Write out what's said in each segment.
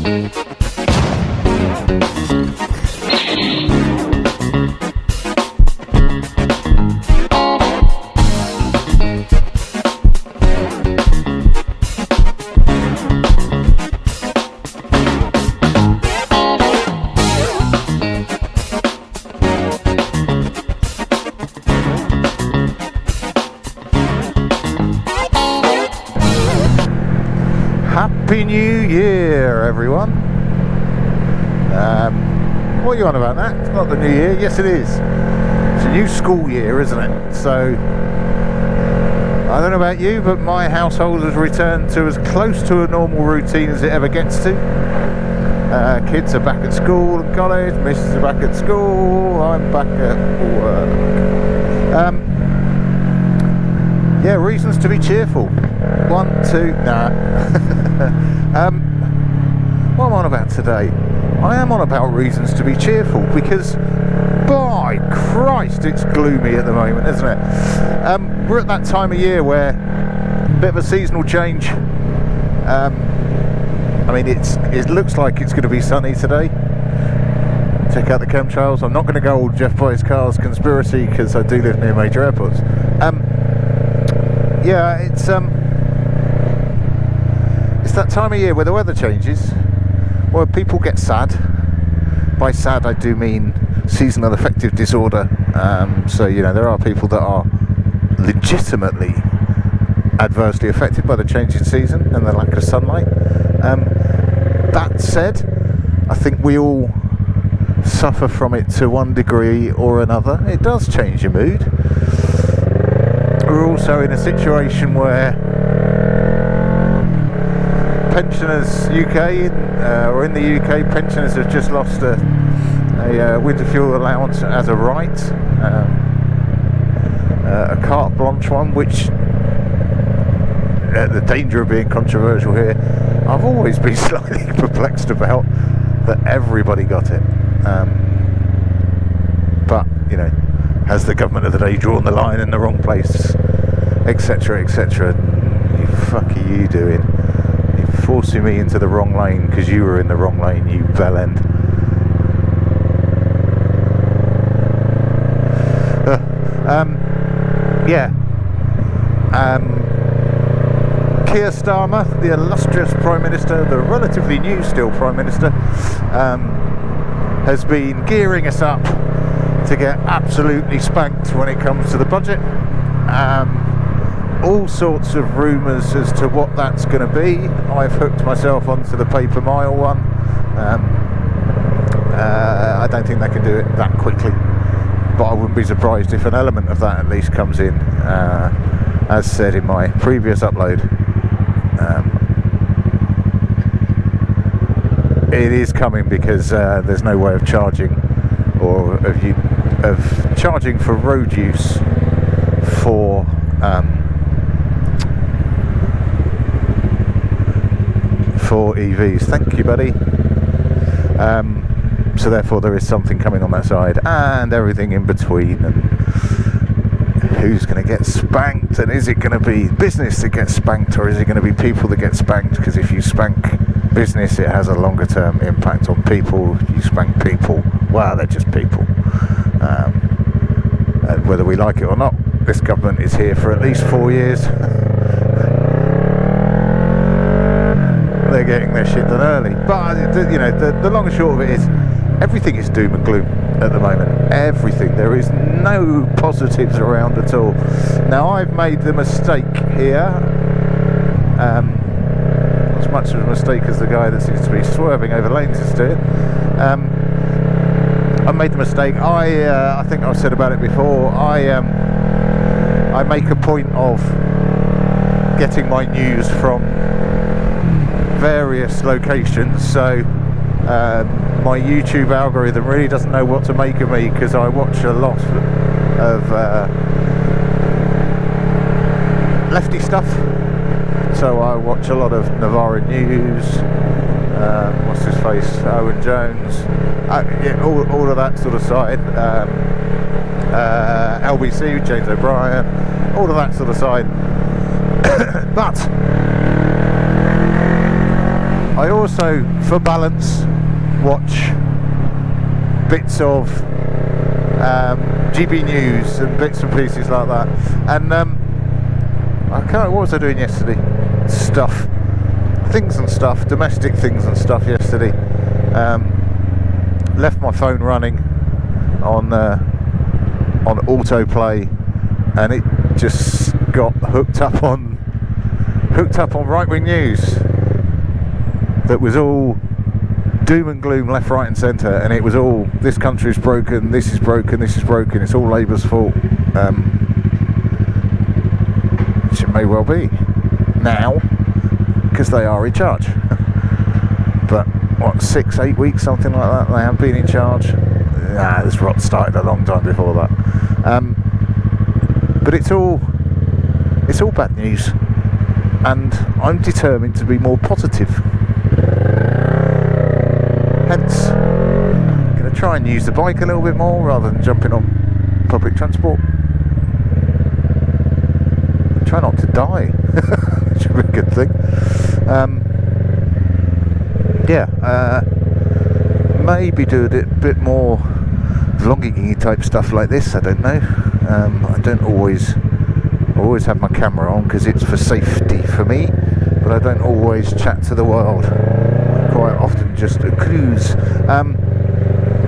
Happy New Year, everyone. What are you on about that? It's not the new year. Yes, it is. It's a new school year, isn't it? So, I don't know about you, but my household has returned to as close to a normal routine as it ever gets to. Kids are back at school and college, missus are back at school, I'm back at work. Yeah, reasons to be cheerful. 1, 2, nah. What am I on about today? I am on about reasons to be cheerful because, by Christ, it's gloomy at the moment, isn't it? We're at that time of year where a bit of a seasonal change. I mean, it looks like it's going to be sunny today. Check out the chemtrails. I'm not going to go all Jeff buys cars conspiracy because I do live near major airports. Yeah, it's that time of year where the weather changes, where people get sad. By sad, I do mean seasonal affective disorder. So, you know, there are people that are legitimately adversely affected by the change in season and the lack of sunlight. That said, I think we all suffer from it to one degree or another. It does change your mood. We're also in a situation where pensioners UK or in the UK, pensioners have just lost a winter fuel allowance as a right, a carte blanche one, which the danger of being controversial here, I've always been slightly perplexed about that everybody got it, but you know, has the government of the day drawn the line in the wrong place, etc, etc. You fuck are you doing? Forcing me into the wrong lane because you were in the wrong lane, you bellend. Keir Starmer, the illustrious Prime Minister, the relatively new still Prime Minister, has been gearing us up to get absolutely spanked when it comes to the budget. All sorts of rumours as to what that's going to be. I've hooked myself onto the paper mile one. I don't think they can do it that quickly, but I wouldn't be surprised if an element of that at least comes in. As said in my previous upload, it is coming because there's no way of charging or of charging for road use for EVs. Thank you, buddy. So therefore there is something coming on that side and everything in between, and who's going to get spanked, and is it going to be business that gets spanked or is it going to be people that get spanked? Because if you spank business, it has a longer term impact on people. If you spank people, well, they're just people. And whether we like it or not, this government is here for at least 4 years. They're getting their shit done early, but you know, the long and short of it is, everything is doom and gloom at the moment. Everything. There is no positives around at all. Now, I've made the mistake here, as much of a mistake as the guy that seems to be swerving over lanes is doing. I made the mistake. I think I've said about it before. I make a point of getting my news from various locations, so my YouTube algorithm really doesn't know what to make of me because I watch a lot of lefty stuff. So I watch a lot of Novara News, what's his face, Owen Jones, yeah, all of that sort of side, LBC, James O'Brien, all of that sort of side. But I I also, for balance, watch bits of GB News and bits and pieces like that. And what was I doing yesterday? Things and stuff, domestic things and stuff yesterday. Left my phone running on autoplay, and it just got hooked up on right-wing news that was all doom and gloom left, right and centre, and it was all, this country's broken, this is broken, it's all Labour's fault, which it may well be now, because they are in charge. But what, 6-8 weeks, something like that, they have been in charge. This rot started a long time before that. But it's all bad news, and I'm determined to be more positive. Hence, I'm going to try and use the bike a little bit more rather than jumping on public transport. Try not to die, which would be a good thing. Maybe do a bit more vlogging type stuff like this. I don't know. I don't always have my camera on because it's for safety for me, but I don't always chat to the world. I quite often just cruise.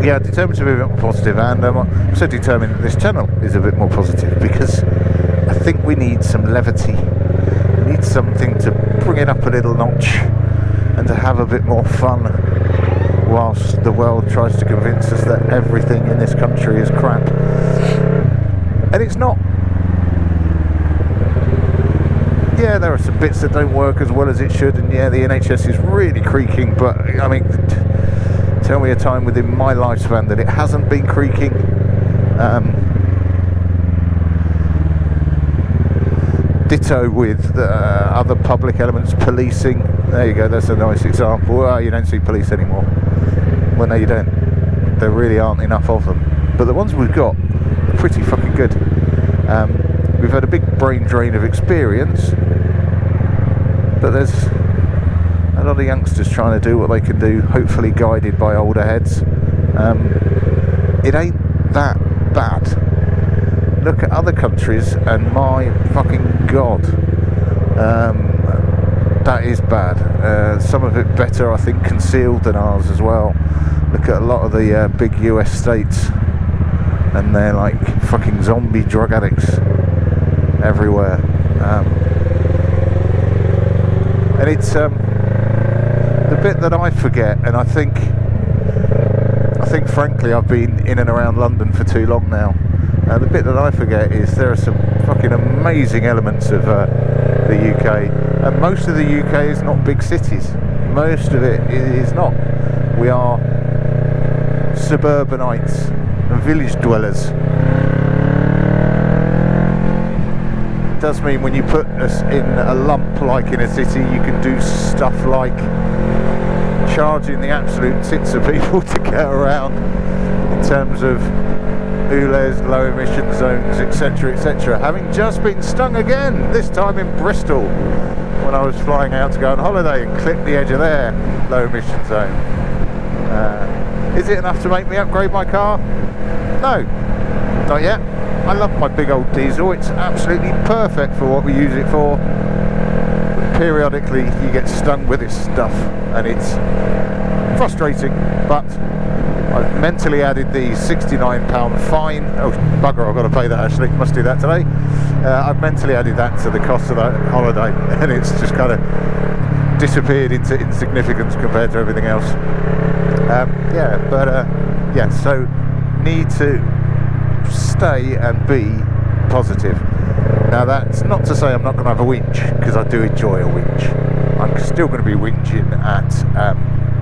Determined to be a bit more positive, and I'm also determined that this channel is a bit more positive, because I think we need some levity. We need something to bring it up a little notch and to have a bit more fun, whilst the world tries to convince us that everything in this country is crap. And it's not. Yeah, there are some bits that don't work as well as it should, and yeah, the NHS is really creaking, but I mean, tell me a time within my lifespan that it hasn't been creaking. Ditto with other public elements, policing. There you go, that's a nice example. Well, you don't see police anymore. Well, no, you don't. There really aren't enough of them. But the ones we've got are pretty fucking good. We've had a big brain drain of experience, but there's a lot of youngsters trying to do what they can do, hopefully guided by older heads. It ain't that bad. Look at other countries, and my fucking god, that is bad. Some of it better, I think, concealed than ours as well. Look at a lot of the big US states, and they're like fucking zombie drug addicts everywhere. And it's the bit that I forget, and I think frankly I've been in and around London for too long now. The bit that I forget is there are some fucking amazing elements of the UK, and most of the UK is not big cities. Most of it is not. We are suburbanites and village dwellers. It does mean when you put us in a lump like in a city, you can do stuff like charging the absolute tits of people to get around in terms of ULEZ, low emission zones, etc, etc. Having just been stung again, this time in Bristol, when I was flying out to go on holiday and clipped the edge of their low emission zone. Is it enough to make me upgrade my car? No, not yet. I love my big old diesel, it's absolutely perfect for what we use it for. But periodically you get stung with this stuff, and it's frustrating, but I've mentally added the £69 fine. Oh bugger, I've got to pay that actually, must do that today. I've mentally added that to the cost of the holiday, and it's just kind of disappeared into insignificance compared to everything else. So need to stay and be positive. Now that's not to say I'm not going to have a whinge, because I do enjoy a whinge. I'm still going to be whinging at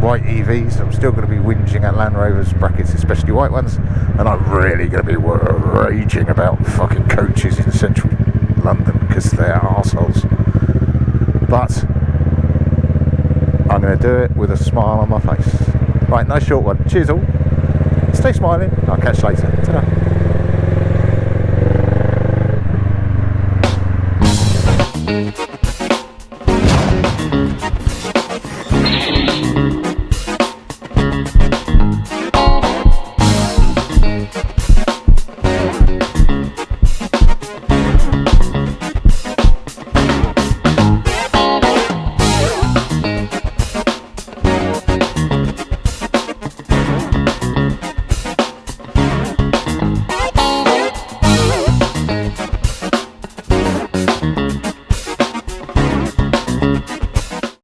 white EVs, I'm still going to be whinging at Land Rovers, brackets especially white ones, and I'm really going to be raging about fucking coaches in central London because they're arseholes. But I'm going to do it with a smile on my face. Right, nice short one. Cheers all. Stay smiling. I'll catch you later. Ta-da.